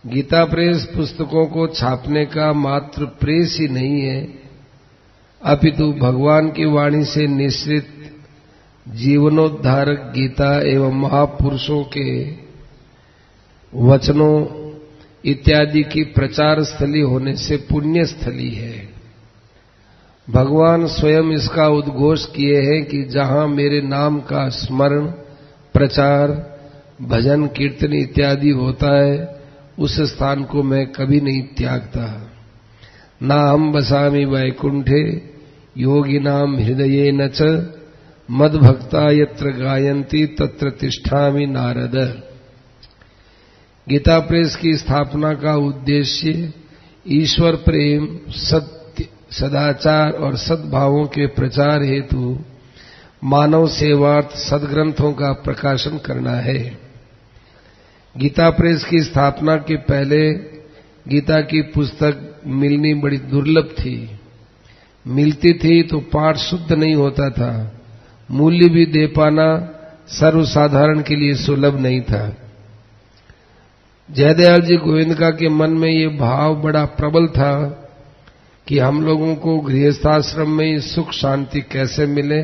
Gita press पुस्तकों को छापने का मात्र प्रेस ही नहीं है, अपितु भगवान की वाणी से निश्रित जीवनोद्धारक गीता एवं महापुरुषों के वचनों इत्यादि की प्रचार स्थली होने से पुण्य स्थली है। भगवान स्वयं इसका उद्घोष किए हैं कि जहां मेरे नाम का स्मरण, प्रचार, भजन, कीर्तन इत्यादि होता है उस स्थान को मैं कभी नहीं त्यागता। ना हम बसामि वैकुंठे योगिनाम हृदयेन च मद्भक्ता यत्र गायन्ति तत्र तिष्ठामि नारद। गीता प्रेस की स्थापना का उद्देश्य ईश्वर प्रेम, सत्य, सदाचार और सद्भावों के प्रचार हेतु मानव सेवार्थ सद्ग्रंथों का प्रकाशन करना है। गीता प्रेस की स्थापना के पहले गीता की पुस्तक मिलनी बड़ी दुर्लभ थी। मिलती थी तो पाठ शुद्ध नहीं होता था, मूल्य भी दे पाना सर्वसाधारण के लिए सुलभ नहीं था। जयदयाल जी गोविंदका के मन में ये भाव बड़ा प्रबल था कि हम लोगों को गृहस्थाश्रम में सुख शांति कैसे मिले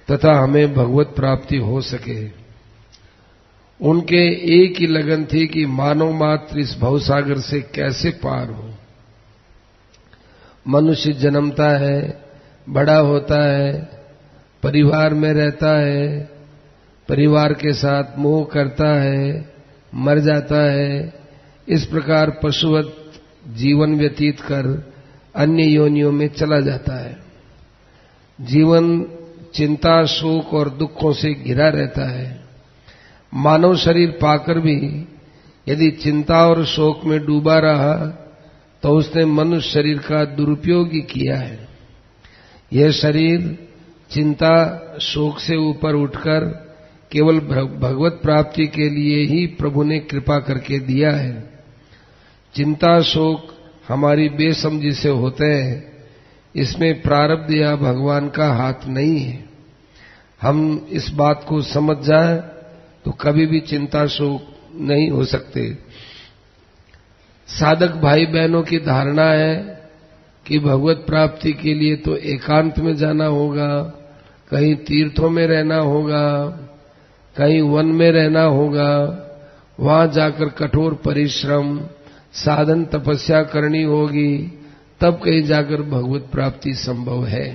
तथा हमें भगवत प्राप्ति हो सके। उनके एक ही लगन थी कि मानव मात्र इस भवसागर से कैसे पार हो। मनुष्य जन्मता है, बड़ा होता है, परिवार में रहता है, परिवार के साथ मोह करता है, मर जाता है। इस प्रकार पशुवत जीवन व्यतीत कर अन्य योनियों में चला जाता है। जीवन चिंता, शोक और दुखों से घिरा रहता है। मानव शरीर पाकर भी यदि चिंता और शोक में डूबा रहा तो उसने मनुष्य शरीर का दुरुपयोग ही किया है। यह शरीर चिंता, शोक से ऊपर उठकर केवल भगवत प्राप्ति के लिए ही प्रभु ने कृपा करके दिया है। चिंता, शोक हमारी बेसमझी से होते हैं, इसमें प्रारब्ध या भगवान का हाथ नहीं है। हम इस बात को समझ जाएं तो कभी भी चिंता, शोक नहीं हो सकते। साधक भाई बहनों की धारणा है कि भगवत प्राप्ति के लिए तो एकांत में जाना होगा, कहीं तीर्थों में रहना होगा, कहीं वन में रहना होगा, वहां जाकर कठोर परिश्रम, साधन, तपस्या करनी होगी, तब कहीं जाकर भगवत प्राप्ति संभव है।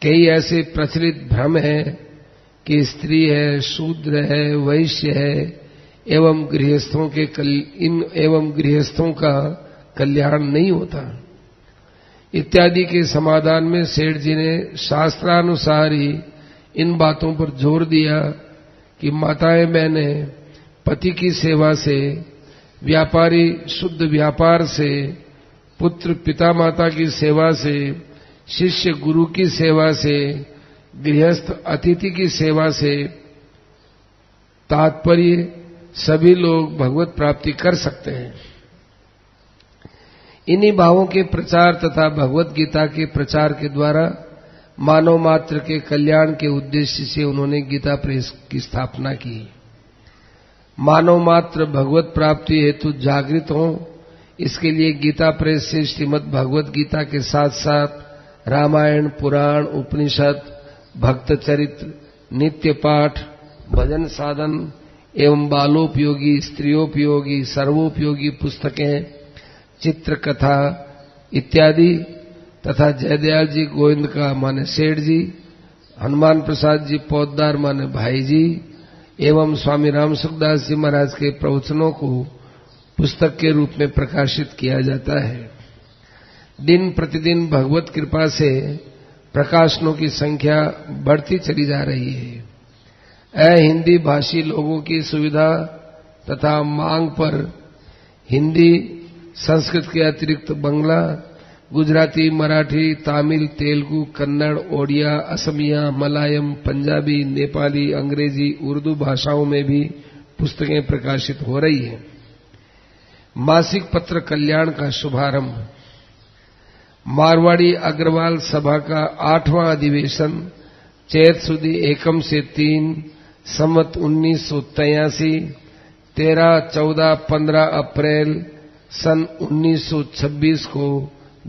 कई ऐसे प्रचलित भ्रम है कि स्त्री है, शूद्र है, वैश्य है एवं गृहस्थों का कल्याण नहीं होता इत्यादि के समाधान में सेठ जी ने शास्त्रानुसार ही इन बातों पर जोर दिया कि माताएं बहनें पति की सेवा से, व्यापारी शुद्ध व्यापार से, पुत्र पिता माता की सेवा से, शिष्य गुरु की सेवा से, गृहस्थ अतिथि की सेवा से, तात्पर्य सभी लोग भगवत प्राप्ति कर सकते हैं। इन्हीं भावों के प्रचार तथा भगवत गीता के प्रचार के द्वारा मानव मात्र के कल्याण के उद्देश्य से उन्होंने गीता प्रेस की स्थापना की। मानव मात्र भगवत प्राप्ति हेतु जागृत हो, इसके लिए गीता प्रेस से श्रीमद् भगवत गीता के साथ साथ रामायण, पुराण, उपनिषद, भक्त चरित्र, नित्य पाठ, भजन साधन एवं बालोपयोगी, स्त्रियोपयोगी, सर्वोपयोगी पुस्तकें, चित्रकथा इत्यादि तथा जयदयाल जी गोविंद का माने सेठ जी, हनुमान प्रसाद जी पौद्दार माने भाई जी एवं स्वामी राम सुखदास जी महाराज के प्रवचनों को पुस्तक के रूप में प्रकाशित किया जाता है। दिन प्रतिदिन भगवत कृपा से प्रकाशनों की संख्या बढ़ती चली जा रही है। हिंदी भाषी लोगों की सुविधा तथा मांग पर हिंदी, संस्कृत के अतिरिक्त बांग्ला, गुजराती, मराठी, तमिल, तेलुगु, कन्नड़, ओडिया, असमिया, मलयालम, पंजाबी, नेपाली, अंग्रेजी, उर्दू भाषाओं में भी पुस्तकें प्रकाशित हो रही हैं। मासिक पत्र कल्याण का शुभारंभ। मारवाड़ी अग्रवाल सभा का 8वां अधिवेशन चैत सुदी 1 से 3 संवत 1983 13, 14, 15 अप्रैल सन 1926 को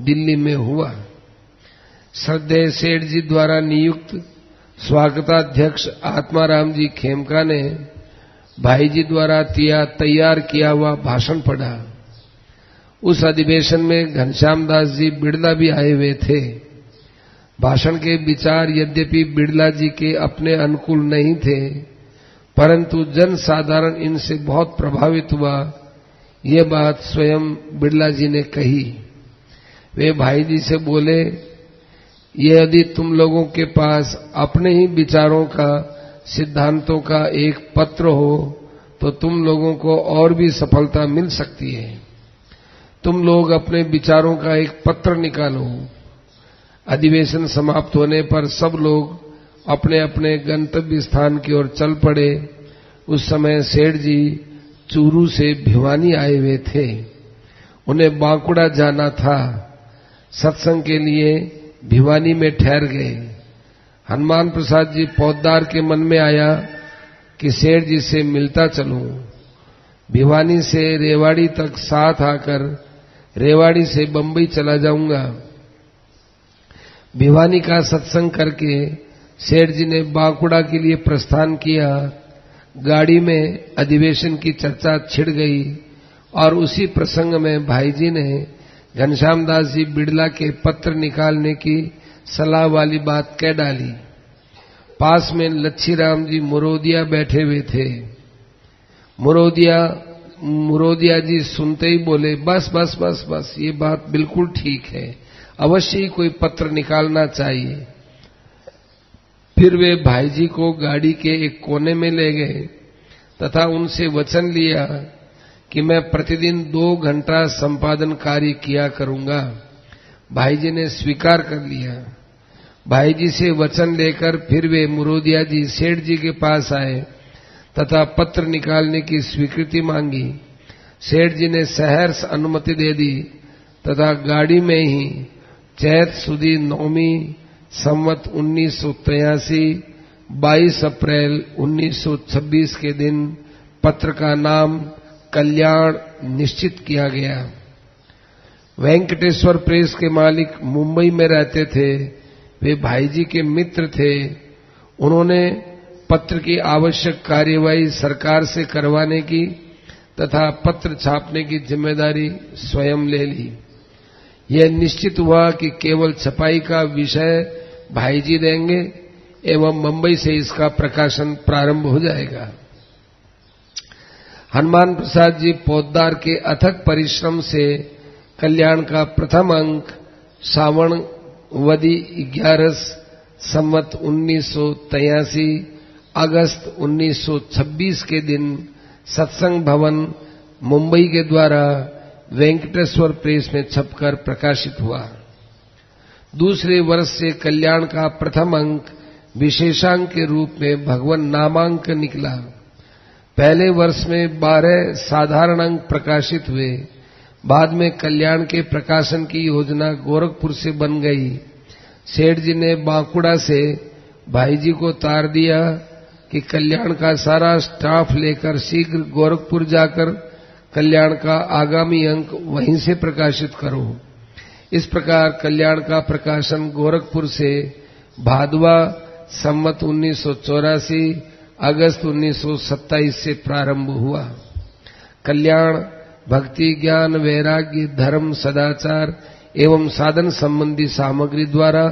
दिल्ली में हुआ। श्रद्धेय सेठ जी द्वारा नियुक्त स्वागताध्यक्ष आत्माराम जी खेमका ने भाई जी द्वारा तैयार किया हुआ भाषण पढ़ा। उस अधिवेशन में घनश्याम दास जी बिड़ला भी आए हुए थे। भाषण के विचार यद्यपि बिड़ला जी के अपने अनुकूल नहीं थे, परंतु जन साधारण इनसे बहुत प्रभावित हुआ। ये बात स्वयं बिड़ला जी ने कही। वे भाई जी से बोले, ये यदि तुम लोगों के पास अपने ही विचारों का, सिद्धांतों का एक पत्र हो तो तुम लोगों को और भी सफलता मिल सकती है। तुम लोग अपने विचारों का एक पत्र निकालो। अधिवेशन समाप्त होने पर सब लोग अपने अपने गंतव्य स्थान की ओर चल पड़े। उस समय सेठ जी चूरू से भिवानी आए हुए थे। उन्हें बांकुड़ा जाना था। सत्संग के लिए भिवानी में ठहर गए। हनुमान प्रसाद जी पौद्दार के मन में आया कि सेठ जी से मिलता चलूं। भिवानी से रेवाड़ी तक साथ आकर रेवाड़ी से बंबई चला जाऊंगा। भिवानी का सत्संग करके सेठ जी ने बांकुड़ा के लिए प्रस्थान किया। गाड़ी में अधिवेशन की चर्चा छिड़ गई और उसी प्रसंग में भाई जी ने घनश्याम दास जी बिड़ला के पत्र निकालने की सलाह वाली बात कह डाली। पास में लच्छीराम जी मुरोदिया बैठे हुए थे। मुरोदिया जी सुनते ही बोले, बस बस बस बस, ये बात बिल्कुल ठीक है, अवश्य ही कोई पत्र निकालना चाहिए। फिर वे भाई जी को गाड़ी के एक कोने में ले गए तथा उनसे वचन लिया कि मैं प्रतिदिन 2 घंटा संपादन कार्य किया करूंगा। भाई जी ने स्वीकार कर लिया। भाई जी से वचन लेकर फिर वे मुरोदिया जी सेठ जी के पास आए तथा पत्र निकालने की स्वीकृति मांगी। सेठ जी ने सहर्ष अनुमति दे दी तथा गाड़ी में ही चैत सुदी नौमी संवत 1983 22 अप्रैल 1926 के दिन पत्र का नाम कल्याण निश्चित किया गया। वेंकटेश्वर प्रेस के मालिक मुंबई में रहते थे। वे भाई जी के मित्र थे। उन्होंने पत्र की आवश्यक कार्यवाही सरकार से करवाने की तथा पत्र छापने की जिम्मेदारी स्वयं ले ली। यह निश्चित हुआ कि केवल छपाई का विषय भाई जी देंगे एवं मुंबई से इसका प्रकाशन प्रारंभ हो जाएगा। हनुमान प्रसाद जी पौद्दार के अथक परिश्रम से कल्याण का प्रथम अंक सावण वदी 11 संवत 1983 अगस्त 1926 के दिन सत्संग भवन मुंबई के द्वारा वेंकटेश्वर प्रेस में छपकर प्रकाशित हुआ। दूसरे वर्ष से कल्याण का प्रथम अंक विशेषांक के रूप में भगवान नामांक निकला। पहले वर्ष में 12 साधारण अंक प्रकाशित हुए। बाद में कल्याण के प्रकाशन की योजना गोरखपुर से बन गई। सेठ जी ने बांकुड़ा से भाई जी को तार दिया कि कल्याण का सारा स्टाफ लेकर शीघ्र गोरखपुर जाकर कल्याण का आगामी अंक वहीं से प्रकाशित करो। इस प्रकार कल्याण का प्रकाशन गोरखपुर से भादवा संवत 1984 अगस्त 1927 से प्रारंभ हुआ। कल्याण भक्ति, ज्ञान, वैराग्य, धर्म, सदाचार एवं साधन संबंधी सामग्री द्वारा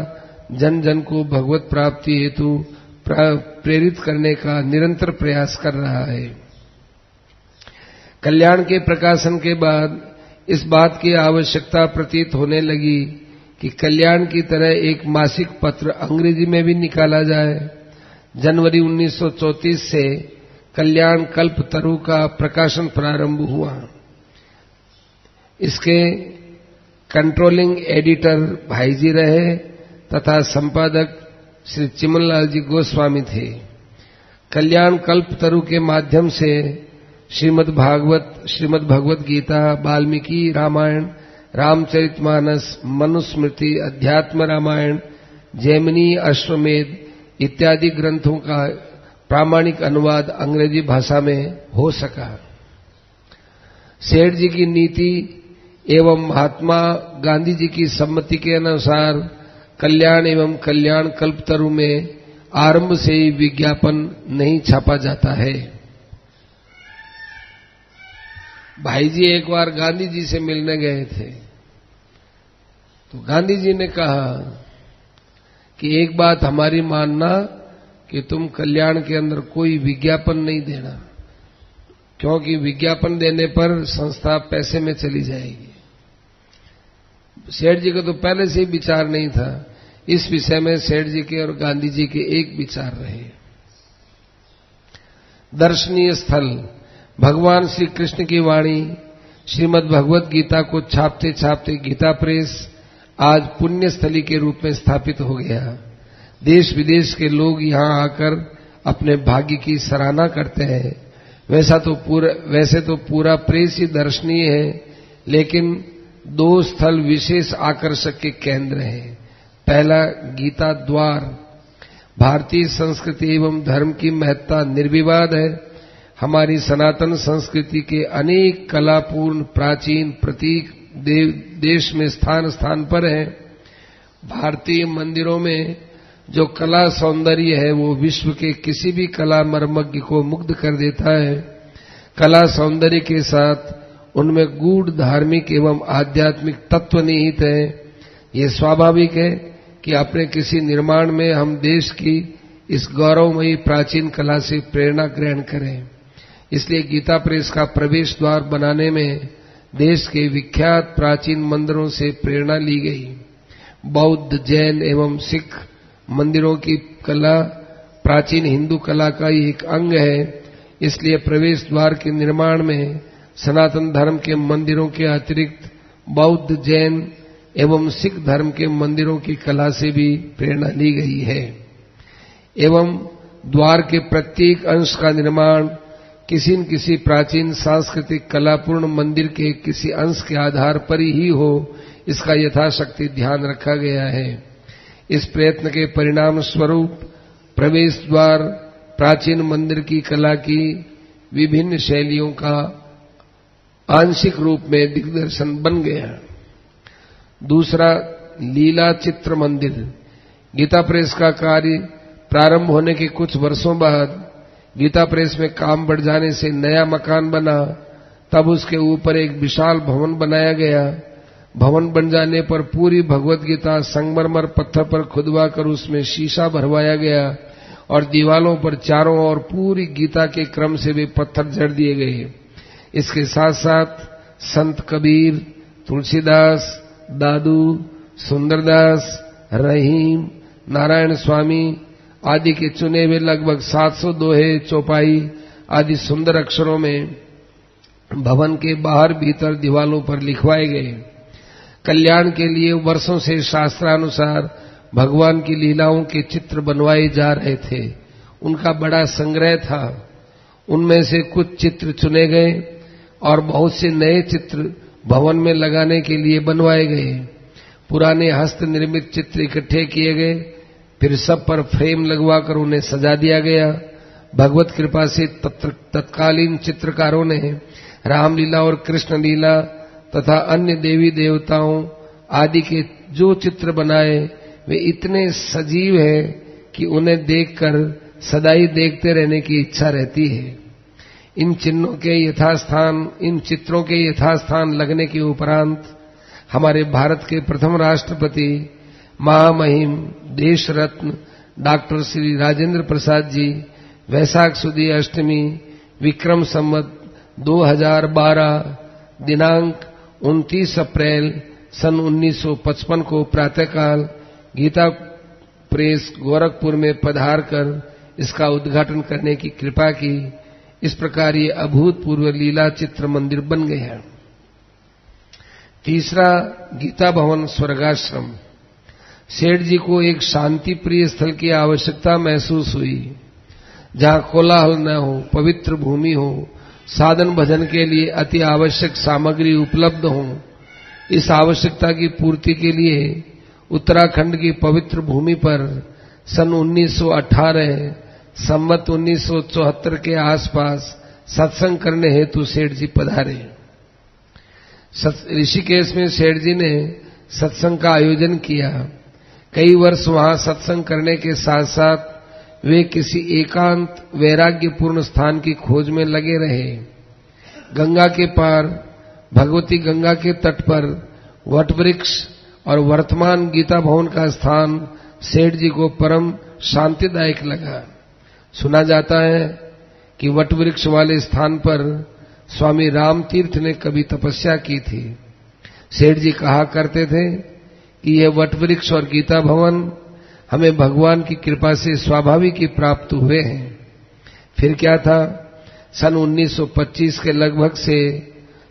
जन जन को भगवत प्राप्ति हेतु प्रेरित करने का निरंतर प्रयास कर रहा है। कल्याण के प्रकाशन के बाद इस बात की आवश्यकता प्रतीत होने लगी कि कल्याण की तरह एक मासिक पत्र अंग्रेजी में भी निकाला जाए। जनवरी 1934 से कल्याण कल्प तरु का प्रकाशन प्रारंभ हुआ। इसके कंट्रोलिंग एडिटर भाई जी रहे तथा संपादक श्री चिमनलाल जी गोस्वामी थे। कल्याण कल्प तरु के माध्यम से श्रीमद् भगवत गीता, वाल्मीकि रामायण, रामचरितमानस, मनुस्मृति, अध्यात्म रामायण, जैमिनी, अश्वमेध इत्यादि ग्रंथों का प्रामाणिक अनुवाद अंग्रेजी भाषा में हो सका। सेठ जी की नीति एवं महात्मा गांधी जी की सम्मति के अनुसार कल्याण एवं कल्याण कल्पतरु में आरंभ से ही विज्ञापन नहीं छापा जाता है। भाई जी एक बार गांधी जी से मिलने गए थे, तो गांधी जी ने कहा कि एक बात हमारी मानना कि तुम कल्याण के अंदर कोई विज्ञापन नहीं देना, क्योंकि विज्ञापन देने पर संस्था पैसे में चली जाएगी। सेठ जी का तो पहले से ही विचार नहीं था। इस विषय में सेठ जी के और गांधी जी के एक विचार रहे। दर्शनीय स्थल भगवान श्री कृष्ण की वाणी श्रीमद् भगवत गीता को छापते छापते गीता प्रेस आज पुण्य स्थली के रूप में स्थापित हो गया। देश विदेश के लोग यहां आकर अपने भाग्य की सराहना करते हैं। वैसे तो पूरा प्रेस ही दर्शनीय है, लेकिन दो स्थल विशेष आकर्षक के केंद्र हैं। पहला गीता द्वार। भारतीय संस्कृति एवं धर्म की महत्ता निर्विवाद है। हमारी सनातन संस्कृति के अनेक कलापूर्ण प्राचीन प्रतीक देश में स्थान स्थान पर है। भारतीय मंदिरों में जो कला सौंदर्य है वो विश्व के किसी भी कला मर्मज्ञ को मुग्ध कर देता है। कला सौंदर्य के साथ उनमें गूढ़ धार्मिक एवं आध्यात्मिक तत्व निहित है। ये स्वाभाविक है कि अपने किसी निर्माण में हम देश की इस गौरवमयी प्राचीन कला से प्रेरणा ग्रहण करें। इसलिए गीता प्रेस का प्रवेश द्वार बनाने में देश के विख्यात प्राचीन मंदिरों से प्रेरणा ली गई। बौद्ध, जैन एवं सिख मंदिरों की कला प्राचीन हिंदू कला का ही एक अंग है। इसलिए प्रवेश द्वार के निर्माण में सनातन धर्म के मंदिरों के अतिरिक्त बौद्ध, जैन एवं सिख धर्म के मंदिरों की कला से भी प्रेरणा ली गई है। एवं द्वार के प्रत्येक अंश का निर्माण किसी न किसी प्राचीन सांस्कृतिक कलापूर्ण मंदिर के किसी अंश के आधार पर ही हो, इसका यथाशक्ति ध्यान रखा गया है। इस प्रयत्न के परिणाम स्वरूप प्रवेश द्वार प्राचीन मंदिर की कला की विभिन्न शैलियों का आंशिक रूप में दिग्दर्शन बन गया। दूसरा, लीला चित्र मंदिर। गीता प्रेस का कार्य प्रारंभ होने के कुछ वर्षों बाद गीता प्रेस में काम बढ़ जाने से नया मकान बना। तब उसके ऊपर एक विशाल भवन बनाया गया। भवन बन जाने पर पूरी भगवत गीता संगमरमर पत्थर पर खुदवा कर उसमें शीशा भरवाया गया और दीवालों पर चारों ओर पूरी गीता के क्रम से भी पत्थर जड़ दिए गए। इसके साथ साथ संत कबीर, तुलसीदास, दादू, सुंदरदास, रहीम, नारायण स्वामी आदि के चुने हुए लगभग 700 दोहे, चौपाई आदि सुंदर अक्षरों में भवन के बाहर भीतर दीवालों पर लिखवाए गए। कल्याण के लिए वर्षों से शास्त्रानुसार भगवान की लीलाओं के चित्र बनवाए जा रहे थे। उनका बड़ा संग्रह था। उनमें से कुछ चित्र चुने गए और बहुत से नए चित्र भवन में लगाने के लिए बनवाए गए। पुराने हस्त निर्मित चित्र इकट्ठे किए गए, फिर सब पर फ्रेम लगवाकर उन्हें सजा दिया गया। भगवत कृपा से तत्कालीन चित्रकारों ने रामलीला और कृष्ण लीला तथा अन्य देवी देवताओं आदि के जो चित्र बनाए वे इतने सजीव हैं कि उन्हें देखकर सदा ही देखते रहने की इच्छा रहती है। इन चित्रों के यथास्थान लगने के उपरांत हमारे भारत के प्रथम राष्ट्रपति महामहिम देश रत्न डॉक्टर श्री राजेंद्र प्रसाद जी वैशाख सुदी अष्टमी विक्रम संवत 2012 दिनांक 29 अप्रैल सन 1955 को प्रातःकाल गीता प्रेस गोरखपुर में पधार कर इसका उद्घाटन करने की कृपा की। इस प्रकार ये अभूतपूर्व लीला चित्र मंदिर बन गया। तीसरा, गीता भवन स्वर्गाश्रम। सेठ जी को एक शांति प्रिय स्थल की आवश्यकता महसूस हुई, जहां कोलाहल न हो, पवित्र भूमि हो, साधन भजन के लिए अति आवश्यक सामग्री उपलब्ध हो। इस आवश्यकता की पूर्ति के लिए उत्तराखंड की पवित्र भूमि पर सन 1918 संवत 1974 के आसपास सत्संग करने हेतु सेठ जी पधारे। ऋषिकेश में सेठ जी ने सत्संग का आयोजन किया। कई वर्ष वहां सत्संग करने के साथ साथ वे किसी एकांत वैराग्यपूर्ण स्थान की खोज में लगे रहे। गंगा के पार भगवती गंगा के तट पर वटवृक्ष और वर्तमान गीता भवन का स्थान सेठ जी को परम शांतिदायक लगा। सुना जाता है कि वटवृक्ष वाले स्थान पर स्वामी रामतीर्थ ने कभी तपस्या की थी। सेठ जी कहा करते थे कि यह वटवृक्ष और गीता भवन हमें भगवान की कृपा से स्वाभाविक ही प्राप्त हुए हैं। फिर क्या था, सन 1925 के लगभग से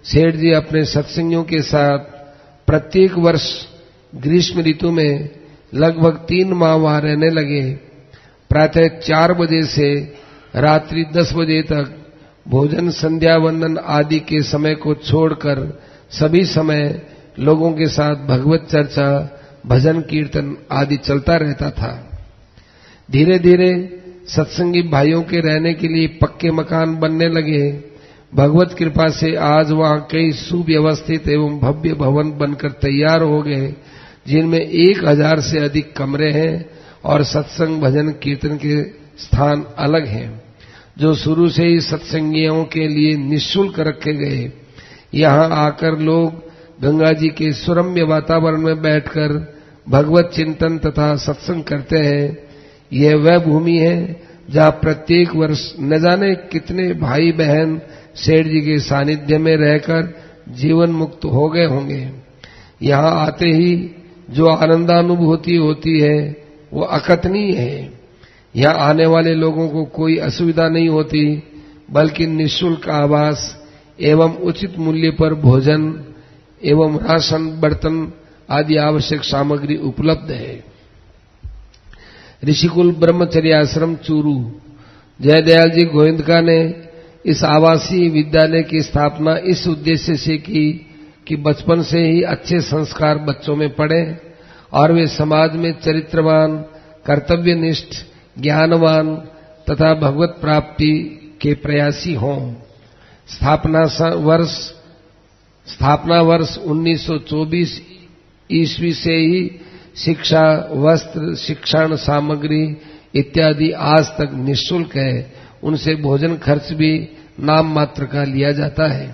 सेठ जी अपने सत्संगियों के साथ प्रत्येक वर्ष ग्रीष्म ऋतु में लगभग 3 माह वहां रहने लगे। प्रातः 4 बजे से रात्रि 10 बजे तक भोजन, संध्या वंदन आदि के समय को छोड़कर सभी समय लोगों के साथ भगवत चर्चा, भजन कीर्तन आदि चलता रहता था। धीरे धीरे सत्संगी भाइयों के रहने के लिए पक्के मकान बनने लगे। भगवत कृपा से आज वहां कई सुव्यवस्थित एवं भव्य भवन बनकर तैयार हो गए, जिनमें 1000 से अधिक कमरे हैं और सत्संग, भजन, कीर्तन के स्थान अलग हैं, जो शुरू से ही सत्संगियों के लिए निःशुल्क रखे गए। यहां आकर लोग गंगा जी के सुरम्य वातावरण में बैठकर भगवत चिंतन तथा सत्संग करते हैं। यह वह भूमि है जहां प्रत्येक वर्ष न जाने कितने भाई बहन सेठ जी के सानिध्य में रहकर जीवन मुक्त हो गए होंगे। यहां आते ही जो आनंदानुभूति होती है वो अकथनीय है। यहां आने वाले लोगों को कोई असुविधा नहीं होती, बल्कि निःशुल्क आवास एवं उचित मूल्य पर भोजन एवं राशन, बर्तन आदि आवश्यक सामग्री उपलब्ध है। ऋषिकुल ब्रह्मचर्य आश्रम चूरू, जयदयाल जी गोविंदका ने इस आवासीय विद्यालय की स्थापना इस उद्देश्य से की कि बचपन से ही अच्छे संस्कार बच्चों में पड़े और वे समाज में चरित्रवान, कर्तव्यनिष्ठ, ज्ञानवान तथा भगवत प्राप्ति के प्रयासी हों। स्थापना वर्ष 1924 ईस्वी से ही शिक्षा, वस्त्र, शिक्षण सामग्री इत्यादि आज तक निःशुल्क है। उनसे भोजन खर्च भी नाम मात्र का लिया जाता है।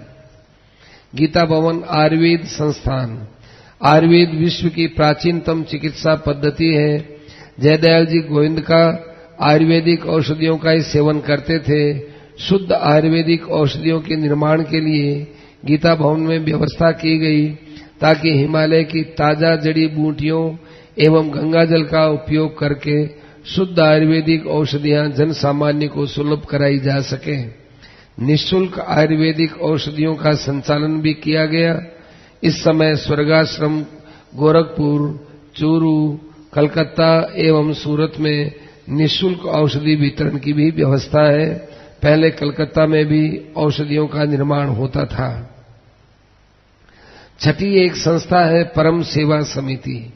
गीता भवन आयुर्वेद संस्थान। आयुर्वेद विश्व की प्राचीनतम चिकित्सा पद्धति है। जयदयाल जी गोविंदका आयुर्वेदिक औषधियों का ही सेवन करते थे। शुद्ध आयुर्वेदिक औषधियों के निर्माण के लिए गीता भवन में व्यवस्था की गई, ताकि हिमालय की ताजा जड़ी बूटियों एवं गंगा जल का उपयोग करके शुद्ध आयुर्वेदिक औषधियां जन सामान्य को सुलभ कराई जा सके। निःशुल्क आयुर्वेदिक औषधियों का संचालन भी किया गया। इस समय स्वर्गाश्रम गोरखपुर, चूरू, कलकत्ता एवं सूरत में निःशुल्क औषधि वितरण की भी व्यवस्था है। पहले कलकत्ता में भी औषधियों का निर्माण होता था। छठी एक संस्था है परम सेवा समिति।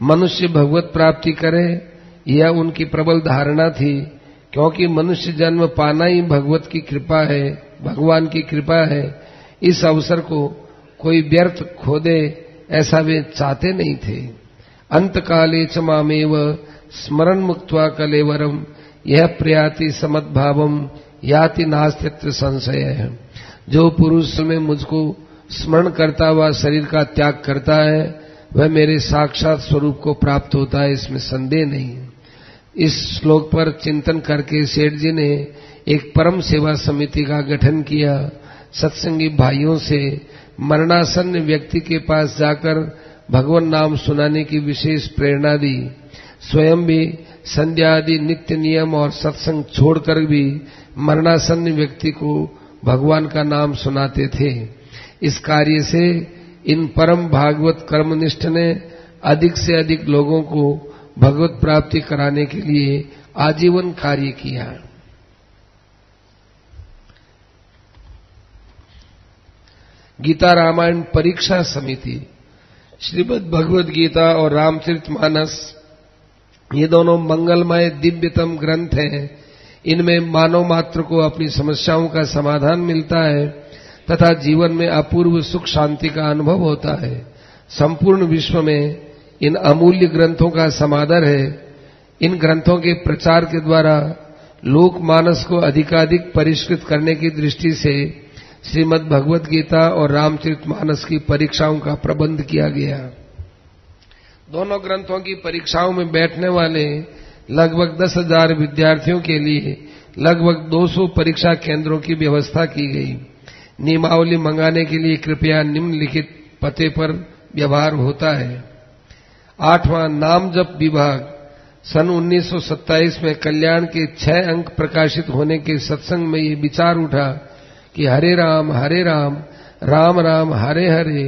मनुष्य भगवत प्राप्ति करे, यह उनकी प्रबल धारणा थी, क्योंकि मनुष्य जन्म पाना ही भगवत की कृपा है, भगवान की कृपा है। इस अवसर को कोई व्यर्थ खो दे, ऐसा वे चाहते नहीं थे। अंतकाले च मामेव स्मरण मुक्त्वा कलेवरम यह प्रयाति समद्भावम याति नास्तित्व संशय है। जो पुरुष में मुझको स्मरण करता हुआ शरीर का त्याग करता है, वह मेरे साक्षात स्वरूप को प्राप्त होता है, इसमें संदेह नहीं। इस श्लोक पर चिंतन करके सेठ जी ने एक परम सेवा समिति का गठन किया। सत्संगी भाइयों से मरणासन्न व्यक्ति के पास जाकर भगवान नाम सुनाने की विशेष प्रेरणा दी। स्वयं भी संध्या आदि नित्य नियम और सत्संग छोड़कर भी मरणासन्न व्यक्ति को भगवान का नाम सुनाते थे। इस कार्य से इन परम भागवत कर्मनिष्ठ ने अधिक से अधिक लोगों को भगवत प्राप्ति कराने के लिए आजीवन कार्य किया। गीता रामायण परीक्षा समिति। श्रीमद् भगवद गीता और रामचरितमानस ये दोनों मंगलमय दिव्यतम ग्रंथ हैं। इनमें मानव मात्र को अपनी समस्याओं का समाधान मिलता है तथा जीवन में अपूर्व सुख शांति का अनुभव होता है। संपूर्ण विश्व में इन अमूल्य ग्रंथों का समादर है। इन ग्रंथों के प्रचार के द्वारा लोक मानस को अधिकाधिक परिष्कृत करने की दृष्टि से श्रीमद् भगवत गीता और रामचरितमानस की परीक्षाओं का प्रबंध किया गया। दोनों ग्रंथों की परीक्षाओं में बैठने वाले लगभग 10,000 विद्यार्थियों के लिए लगभग 200 परीक्षा केंद्रों की व्यवस्था की गई। नियमावली मंगाने के लिए कृपया निम्नलिखित पते पर व्यवहार होता है। 8वां नाम जप विभाग। सन 1927 में कल्याण के 6 अंक प्रकाशित होने के सत्संग में ये विचार उठा कि हरे राम राम राम हरे हरे,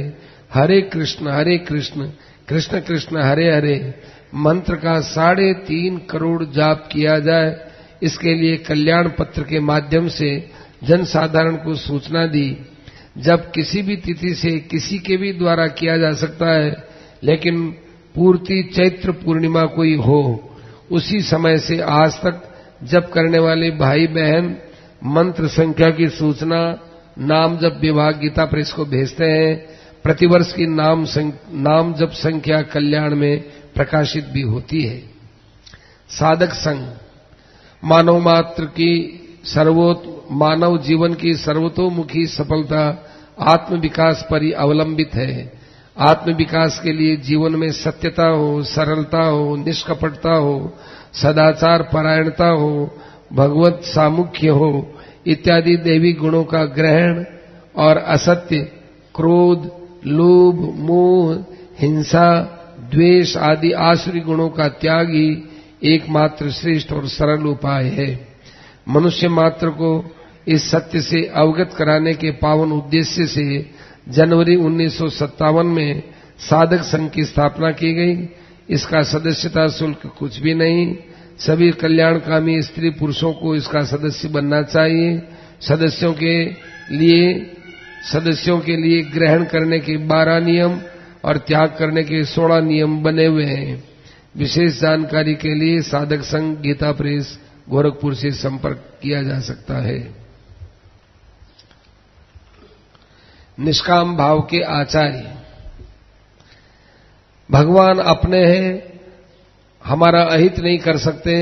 हरे कृष्ण कृष्ण कृष्ण हरे हरे मंत्र का 3.5 करोड़ जाप किया जाए। इसके लिए कल्याण पत्र के माध्यम से जन साधारण को सूचना दी। जब किसी भी तिथि से किसी के भी द्वारा किया जा सकता है, लेकिन पूर्ति चैत्र पूर्णिमा को ही हो। उसी समय से आज तक जप करने वाले भाई बहन मंत्र संख्या की सूचना नाम जप विभाग गीता प्रेस को भेजते हैं। प्रतिवर्ष की नाम जप संख्या कल्याण में प्रकाशित भी होती है। साधक संघ। मानव जीवन की सर्वतोमुखी सफलता आत्म विकास पर ही अवलंबित है। आत्म विकास के लिए जीवन में सत्यता हो, सरलता हो, निष्कपटता हो, सदाचार परायणता हो, भगवत सामुख्य हो इत्यादि दैवी गुणों का ग्रहण और असत्य, क्रोध, लोभ, मोह, हिंसा, द्वेष आदि आसुरी गुणों का त्याग ही एकमात्र श्रेष्ठ और सरल उपाय है। मनुष्य मात्र को इस सत्य से अवगत कराने के पावन उद्देश्य से जनवरी 1957 में साधक संघ की स्थापना की गई। इसका सदस्यता शुल्क कुछ भी नहीं। सभी कल्याणकामी स्त्री पुरुषों को इसका सदस्य बनना चाहिए। सदस्यों के लिए ग्रहण करने के 12 नियम और त्याग करने के 16 नियम बने हुए हैं। विशेष जानकारी के लिए साधक संघ गीता प्रेस गोरखपुर से संपर्क किया जा सकता है। निष्काम भाव के आचार्य। भगवान अपने हैं, हमारा अहित नहीं कर सकते।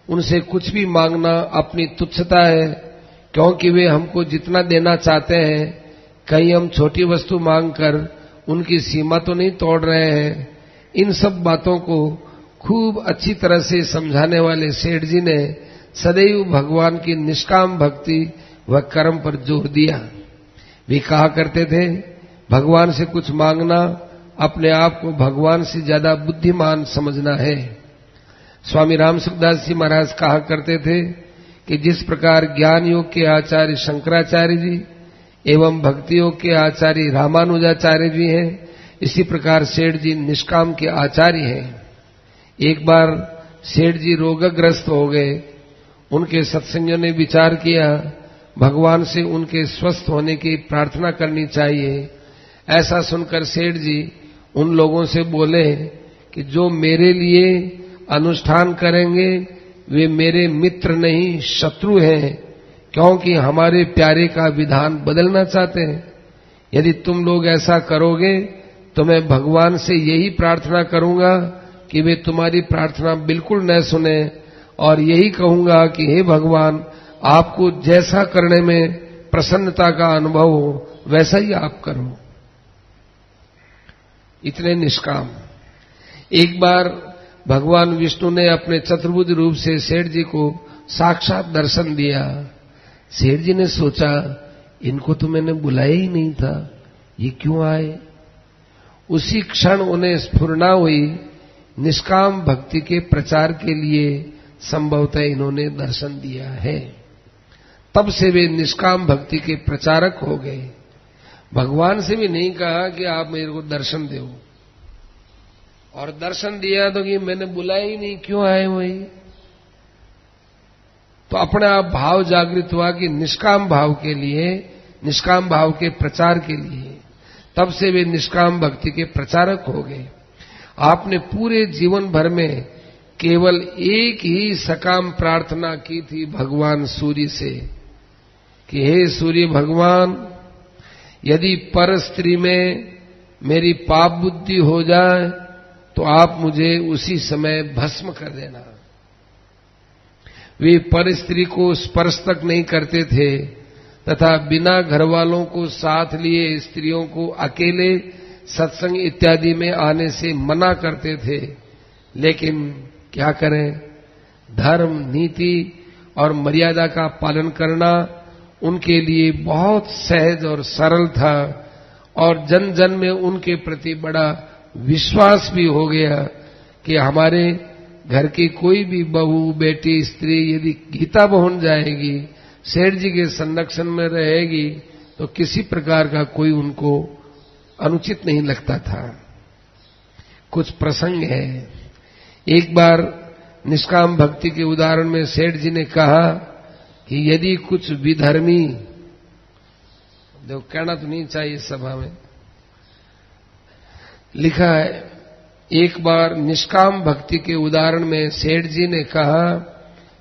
उनसे कुछ भी मांगना अपनी तुच्छता है, क्योंकि वे हमको जितना देना चाहते हैं, कहीं हम छोटी वस्तु मांगकर उनकी सीमा तो नहीं तोड़ रहे हैं। इन सब बातों को खूब अच्छी तरह से समझाने वाले सेठ जी ने सदैव भगवान की निष्काम भक्ति व कर्म पर जोर दिया। वे कहा करते थे, भगवान से कुछ मांगना अपने आप को भगवान से ज्यादा बुद्धिमान समझना है। स्वामी राम सुखदास जी महाराज कहा करते थे कि जिस प्रकार ज्ञान योग के आचार्य शंकराचार्य जी एवं भक्ति योग के आचार्य रामानुजाचार्य जी हैं, इसी प्रकार सेठ जी निष्काम के आचार्य हैं। एक बार सेठ जी रोगग्रस्त हो गए। उनके सत्संगियों ने विचार किया, भगवान से उनके स्वस्थ होने की प्रार्थना करनी चाहिए। ऐसा सुनकर सेठ जी उन लोगों से बोले कि जो मेरे लिए अनुष्ठान करेंगे वे मेरे मित्र नहीं शत्रु हैं, क्योंकि हमारे प्यारे का विधान बदलना चाहते हैं। यदि तुम लोग ऐसा करोगे तो मैं भगवान से यही प्रार्थना करूंगा कि वे तुम्हारी प्रार्थना बिल्कुल न सुने, और यही कहूंगा कि हे भगवान, आपको जैसा करने में प्रसन्नता का अनुभव हो वैसा ही आप करो। इतने निष्काम। एक बार भगवान विष्णु ने अपने चतुर्भुज रूप से सेठ जी को साक्षात दर्शन दिया। सेठ जी ने सोचा, इनको तो मैंने बुलाया ही नहीं था, ये क्यों आए? उसी क्षण उन्हें स्फुरना हुई, निष्काम भक्ति के प्रचार के लिए संभवतः इन्होंने दर्शन दिया है। तब से वे निष्काम भक्ति के प्रचारक हो गए। भगवान से भी नहीं कहा कि आप मेरे को दर्शन दो, और दर्शन दिया तो कि मैंने बुलाया ही नहीं, क्यों आए वही? तो अपने आप भाव जागृत हुआ कि निष्काम भाव के लिए, निष्काम भाव के प्रचार के लिए। तब से वे निष्काम भक्ति के प्रचारक हो गए। आपने पूरे जीवन भर में केवल एक ही सकाम प्रार्थना की थी भगवान सूर्य से कि हे सूर्य भगवान, यदि पर स्त्री में मेरी पाप बुद्धि हो जाए तो आप मुझे उसी समय भस्म कर देना। वे पर स्त्री को स्पर्श तक नहीं करते थे तथा बिना घरवालों को साथ लिए स्त्रियों को अकेले सत्संग इत्यादि में आने से मना करते थे। लेकिन क्या करें, धर्म, नीति और मर्यादा का पालन करना उनके लिए बहुत सहज और सरल था और जन जन में उनके प्रति बड़ा विश्वास भी हो गया कि हमारे घर की कोई भी बहू, बेटी, स्त्री यदि गीता भवन जाएगी, सेठ जी के संरक्षण में रहेगी तो किसी प्रकार का कोई उनको अनुचित नहीं लगता था। कुछ प्रसंग है। एक बार निष्काम भक्ति के उदाहरण में सेठ जी ने कहा कि यदि कुछ विधर्मी, देखो कहना तो नहीं चाहिए सभा में, लिखा है, एक बार निष्काम भक्ति के उदाहरण में सेठ जी ने कहा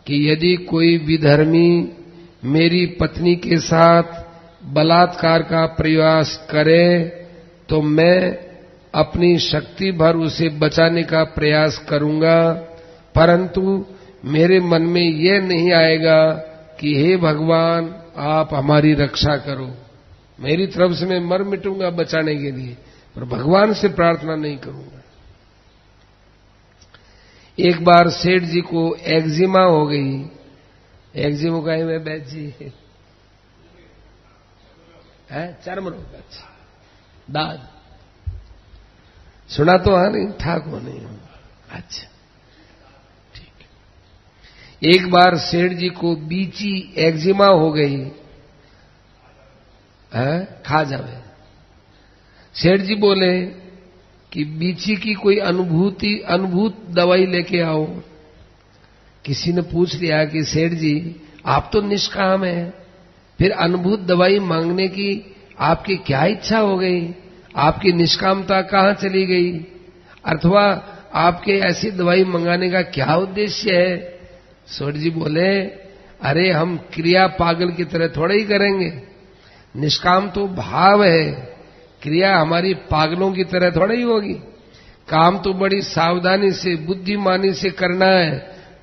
कि यदि कोई विधर्मी मेरी पत्नी के साथ बलात्कार का प्रयास करे तो मैं अपनी शक्ति भर उसे बचाने का प्रयास करूंगा, परंतु मेरे मन में यह नहीं आएगा कि हे भगवान आप हमारी रक्षा करो। मेरी तरफ से मैं मर मिटूंगा बचाने के लिए, पर भगवान से प्रार्थना नहीं करूंगा। एक बार सेठ जी को एक्जिमा हो गई। एक्जिमा का है बैद जी है, चर्म रोग, अच्छा, दाद सुना तो हाँ, नहीं ठाक हो नहीं हो, अच्छा ठीक। एक बार सेठ जी को बीची एक्जिमा हो गई है, खा जावे। सेठ जी बोले कि बीची की कोई अनुभूत दवाई लेके आओ। किसी ने पूछ लिया कि सेठ जी आप तो निष्काम हैं, फिर अनुभूत दवाई मांगने की आपकी क्या इच्छा हो गई? आपकी निष्कामता कहां चली गई? अथवा आपके ऐसी दवाई मंगाने का क्या उद्देश्य है? सेठ जी बोले, अरे हम क्रिया पागल की तरह थोड़ा ही करेंगे, निष्काम तो भाव है, क्रिया हमारी पागलों की तरह थोड़ा ही होगी। काम तो बड़ी सावधानी से, बुद्धिमानी से करना है,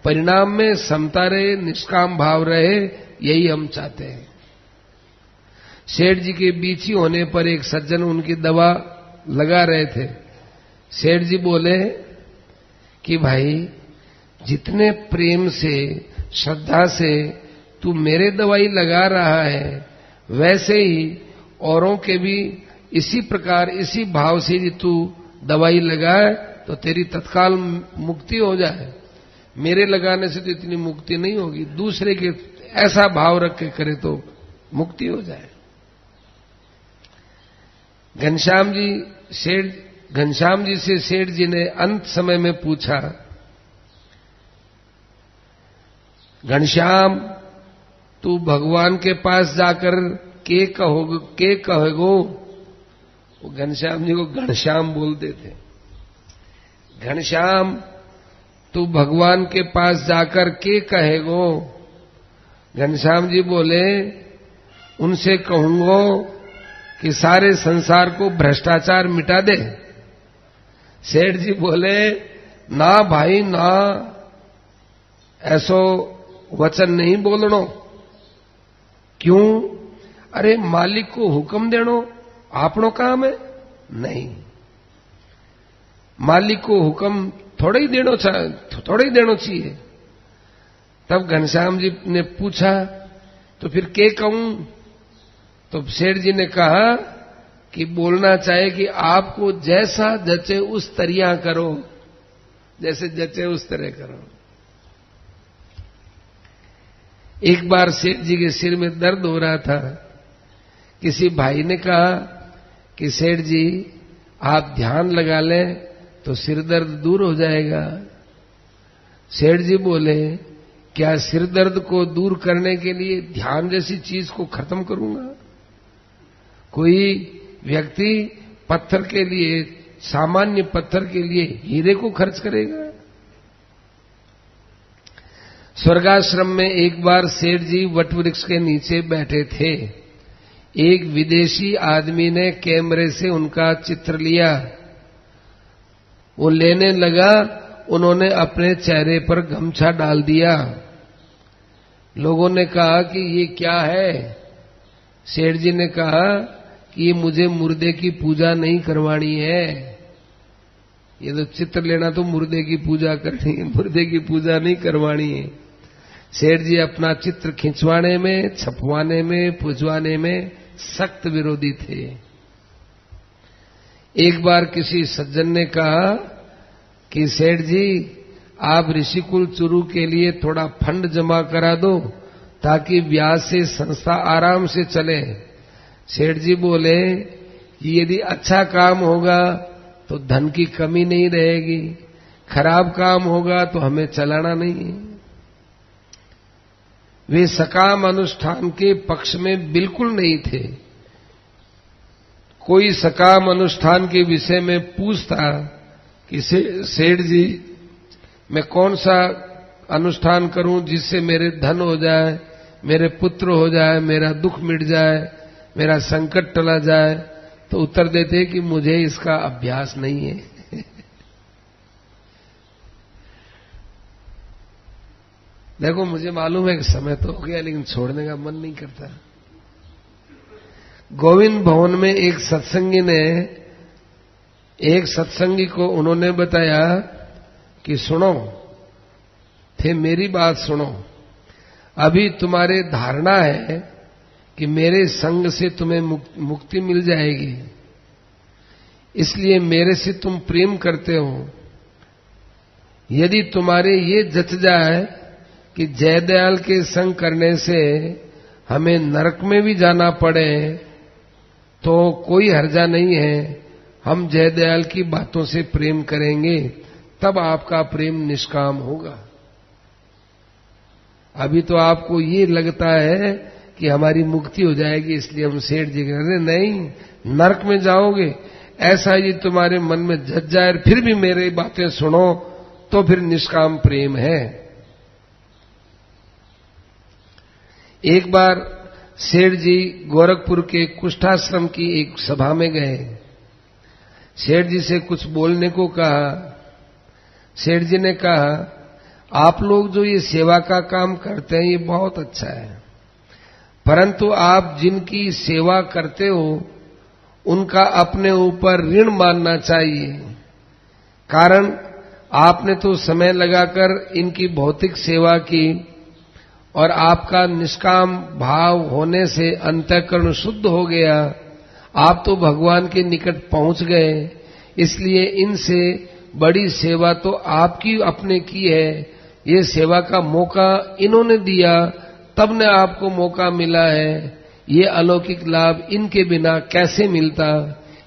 परिणाम में समता रहे, निष्काम भाव रहे, यही हम चाहते हैं। सेठ जी के बीची होने पर एक सज्जन उनकी दवा लगा रहे थे। सेठ जी बोले कि भाई जितने प्रेम से, श्रद्धा से तू मेरे दवाई लगा रहा है, वैसे ही औरों के भी इसी प्रकार, इसी भाव से यदि तू दवाई लगाए तो तेरी तत्काल मुक्ति हो जाए। मेरे लगाने से तो इतनी मुक्ति नहीं होगी, दूसरे के ऐसा भाव रख के करे तो मुक्ति हो जाए। घनश्याम जी से सेठ जी ने अंत समय में पूछा, घनश्याम तू भगवान के पास जाकर के कहोगो? वो घनश्याम जी को घनश्याम बोलते थे। घनश्याम तू भगवान के पास जाकर के कहेगो? घनश्याम जी बोले, उनसे कहूंगो कि सारे संसार को भ्रष्टाचार मिटा दे। सेठ जी बोले, ना भाई ना, ऐसो वचन नहीं बोलनो। क्यों? अरे मालिक को हुक्म देनो आपनो काम है? नहीं, मालिक को हुक्म थोड़ा ही देनो चाहिए। तब घनश्याम जी ने पूछा, तो फिर के कहूं? तो सेठ जी ने कहा कि बोलना चाहे कि आपको जैसा जचे उस तरिया करो, जैसे जचे उस तरह करो। एक बार सेठ जी के सिर में दर्द हो रहा था। किसी भाई ने कहा कि सेठ जी आप ध्यान लगा लें तो सिर दर्द दूर हो जाएगा। सेठ जी बोले, क्या सिर दर्द को दूर करने के लिए ध्यान जैसी चीज को खत्म करूंगा? कोई व्यक्ति पत्थर के लिए, सामान्य पत्थर के लिए हीरे को खर्च करेगा? स्वर्गाश्रम में एक बार सेठ जी वट वृक्ष के नीचे बैठे थे। एक विदेशी आदमी ने कैमरे से उनका चित्र लिया। वो लेने लगा, उन्होंने अपने चेहरे पर गमछा डाल दिया। लोगों ने कहा कि ये क्या है? सेठ जी ने कहा कि ये मुझे मुर्दे की पूजा नहीं करवानी है। ये तो चित्र लेना तो मुर्दे की पूजा करनी है, मुर्दे की पूजा नहीं करवानी है। सेठ जी अपना चित्र खिंचवाने में, छपवाने में, पुजवाने में सख्त विरोधी थे। एक बार किसी सज्जन ने कहा कि सेठ जी, आप ऋषिकुल चुरू के लिए थोड़ा फंड जमा करा दो ताकि ब्याज से संस्था आराम से चले। सेठ जी बोले कि यदि अच्छा काम होगा तो धन की कमी नहीं रहेगी, खराब काम होगा तो हमें चलाना नहीं है। वे सकाम अनुष्ठान के पक्ष में बिल्कुल नहीं थे। कोई सकाम अनुष्ठान के विषय में पूछता कि सेठ जी, मैं कौन सा अनुष्ठान करूं जिससे मेरे धन हो जाए, मेरे पुत्र हो जाए, मेरा दुख मिट जाए, मेरा संकट टला जाए, तो उत्तर देते कि मुझे इसका अभ्यास नहीं है। देखो, मुझे मालूम है कि समय तो हो गया, लेकिन छोड़ने का मन नहीं करता। गोविंद भवन में एक सत्संगी को उन्होंने बताया कि सुनो, थे मेरी बात सुनो, अभी तुम्हारे धारणा है कि मेरे संग से तुम्हें मुक्ति मिल जाएगी, इसलिए मेरे से तुम प्रेम करते हो। यदि तुम्हारे ये जच जाए कि जयदयाल के संग करने से हमें नरक में भी जाना पड़े तो कोई हर्जा नहीं है, हम जयदयाल की बातों से प्रेम करेंगे, तब आपका प्रेम निष्काम होगा। अभी तो आपको ये लगता है कि हमारी मुक्ति हो जाएगी, इसलिए हम सेठ जी कह रहे नहीं, नरक में जाओगे। ऐसा ये तुम्हारे मन में जच जाए फिर भी मेरी बातें सुनो तो फिर निष्काम प्रेम है। एक बार सेठ जी गोरखपुर के कुष्ठाश्रम की एक सभा में गए। सेठ जी से कुछ बोलने को कहा। सेठ जी ने कहा, आप लोग जो ये सेवा का काम करते हैं ये बहुत अच्छा है, परंतु आप जिनकी सेवा करते हो उनका अपने ऊपर ऋण मानना चाहिए। कारण आपने तो समय लगाकर इनकी भौतिक सेवा की और आपका निष्काम भाव होने से अंतःकरण शुद्ध हो गया, आप तो भगवान के निकट पहुंच गए, इसलिए इनसे बड़ी सेवा तो आपकी अपने की है। ये सेवा का मौका इन्होंने दिया, तब ने आपको मौका मिला है। ये अलौकिक लाभ इनके बिना कैसे मिलता?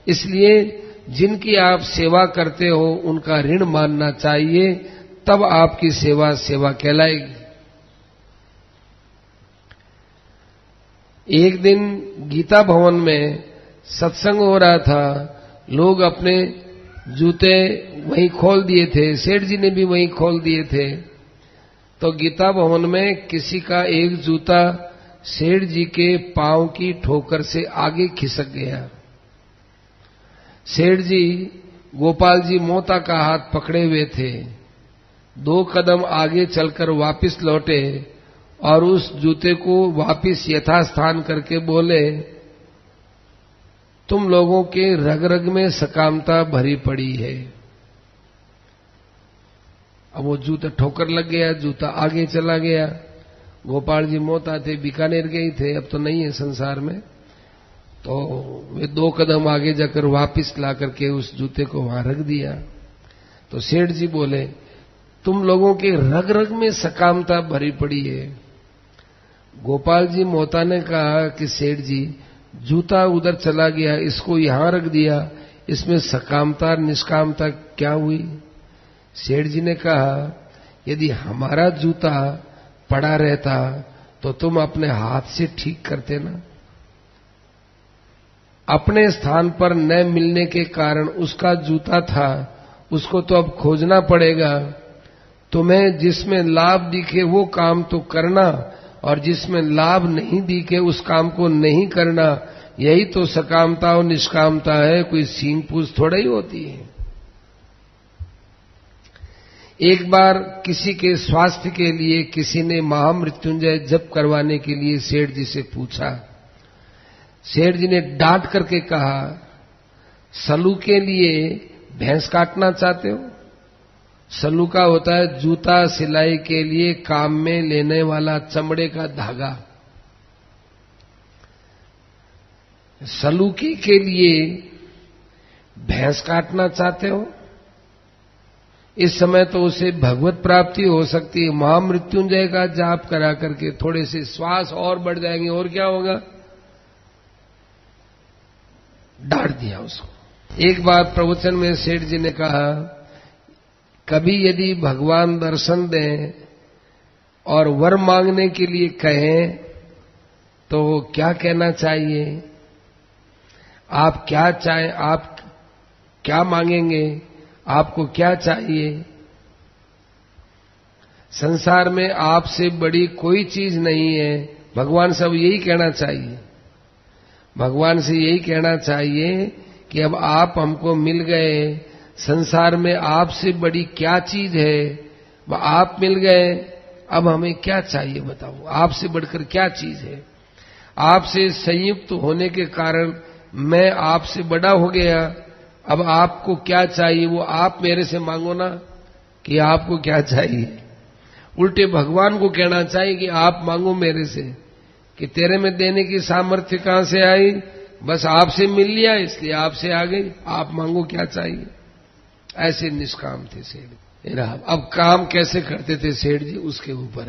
इसलिए जिनकी आप सेवा करते हो उनका ऋण मानना चाहिए, तब आपकी सेवा सेवा कहलाएगी। एक दिन गीता भवन में सत्संग हो रहा था। लोग अपने जूते वहीं खोल दिए थे, सेठ जी ने भी वहीं खोल दिए थे। तो गीता भवन में किसी का एक जूता सेठ जी के पांव की ठोकर से आगे खिसक गया। सेठ जी गोपाल जी मोता का हाथ पकड़े हुए थे। 2 कदम आगे चलकर वापस लौटे और उस जूते को वापस यथास्थान करके बोले, तुम लोगों के रग रग में सकामता भरी पड़ी है। अब वो जूता ठोकर लग गया, जूता आगे चला गया। गोपाल जी मोता थे, बीकानेर गए थे, अब तो नहीं है संसार में। तो वे 2 कदम आगे जाकर वापस ला करके उस जूते को वहां रख दिया। तो सेठ जी बोले, तुम लोगों के रग रग में सकामता भरी पड़ी है। गोपाल जी मोता ने कहा कि सेठ जी, जूता उधर चला गया, इसको यहां रख दिया, इसमें सकामता निष्कामता क्या हुई? सेठ जी ने कहा, यदि हमारा जूता पड़ा रहता तो तुम अपने हाथ से ठीक करते ना। अपने स्थान पर न मिलने के कारण उसका जूता था, उसको तो अब खोजना पड़ेगा। तुम्हें जिसमें लाभ दिखे वो काम तो करना, और जिसमें लाभ नहीं दिखे उस काम को नहीं करना। यही तो सकामता और निष्कामता है, कोई सींग पूछ थोड़ा ही होती है। एक बार किसी के स्वास्थ्य के लिए किसी ने महामृत्युंजय जप करवाने के लिए सेठ जी से पूछा। सेठ जी ने डांट करके कहा, सलू के लिए भैंस काटना चाहते हो? सलू का होता है जूता सिलाई के लिए काम में लेने वाला चमड़े का धागा। सलूकी के लिए भैंस काटना चाहते हो? इस समय तो उसे भगवत प्राप्ति हो सकती है। महामृत्युंजय का जाप करा करके थोड़े से श्वास और बढ़ जाएंगे, और क्या होगा? डांट दिया उसको। एक बार प्रवचन में सेठ जी ने कहा, कभी यदि भगवान दर्शन दें और वर मांगने के लिए कहें तो क्या कहना चाहिए? आप क्या चाहें, आप क्या मांगेंगे, आपको क्या चाहिए? संसार में आपसे बड़ी कोई चीज नहीं है। भगवान से अब यही कहना चाहिए, भगवान से यही कहना चाहिए कि अब आप हमको मिल गए, संसार में आपसे बड़ी क्या चीज है, वह आप मिल गए, अब हमें क्या चाहिए बताओ? आपसे बढ़कर क्या चीज है? आपसे संयुक्त होने के कारण मैं आपसे बड़ा हो गया, अब आपको क्या चाहिए वो आप मेरे से मांगो ना, कि आपको क्या चाहिए। उल्टे भगवान को कहना चाहिए कि आप मांगो मेरे से, कि तेरे में देने की सामर्थ्य कहां से आई, बस आपसे मिल लिया इसलिए आपसे आ गई, आप मांगो क्या चाहिए। ऐसे निष्काम थे सेठ। अब काम कैसे करते थे सेठ जी, उसके ऊपर है।